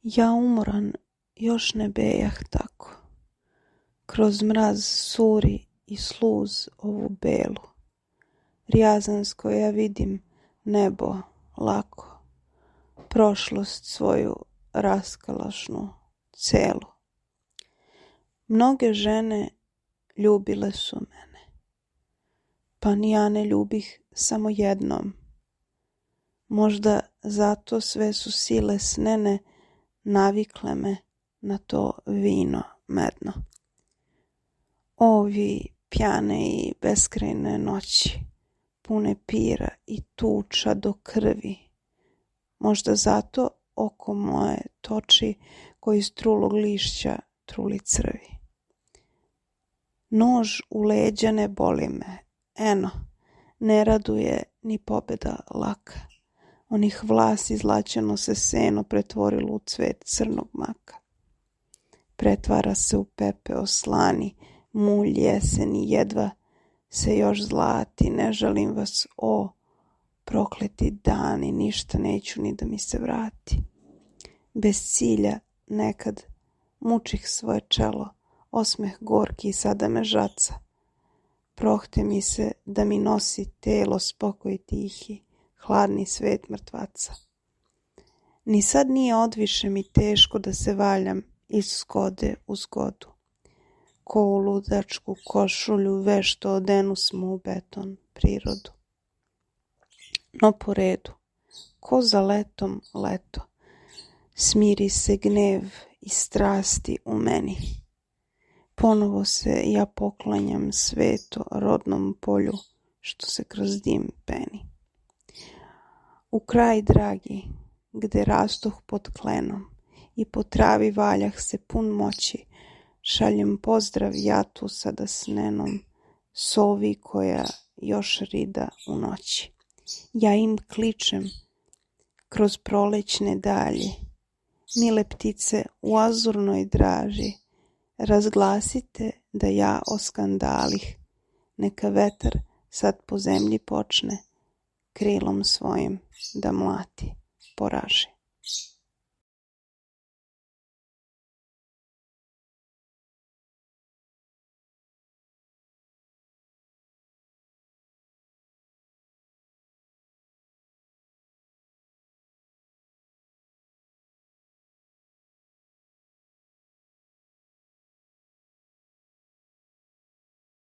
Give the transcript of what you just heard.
Ja umoran još ne bejah tako, kroz mraz suri i sluz ovu belu, rjazansko ja vidim nebo lako, prošlost svoju raskalašnu celu. Mnoge žene ljubile su mene, pa ni ja ne ljubih samo jednom. Možda zato sve su sile snene navikle me na to vino medno. O vi pjane i beskrajne noći, pune pira i tuča do krvi. Možda zato oko moje toči koji iz trulog lišća truli crvi. Nož u leđa ne boli me, eno, ne raduje ni pobjeda laka. Onih vlasi zlaćeno se seno pretvorilo u cvet crnog maka. Pretvara se u pepeo slani, mulj jeseni jedva se još zlati, ne žalim vas, o, prokleti dani, ništa neću ni da mi se vrati. Bez cilja nekad mučih svoje čelo, osmeh gorki sada me žaca. Prohte mi se da mi nosi telo spokoj tihi, hladni svet mrtvaca. Ni sad nije odviše mi teško da se valjam iz zgode u zgodu. Ko u ludačku košulju vešto odenu smo u beton prirodu. No po redu, ko za letom leto, smiri se gnev i strasti u meni. Ponovo se ja poklanjam sveto rodnom polju što se kroz dim peni. U kraj dragi, gde rastoh pod klenom i po travi valjah se pun moći, šaljem pozdrav jatu sada snenom, sovi koja još rida u noći. Ja im kličem kroz prolećne dalje, mile ptice u azurnoj draži, razglasite da ja oskandalih, neka vetar sad po zemlji počne, krilom svojim da mlati, poraži.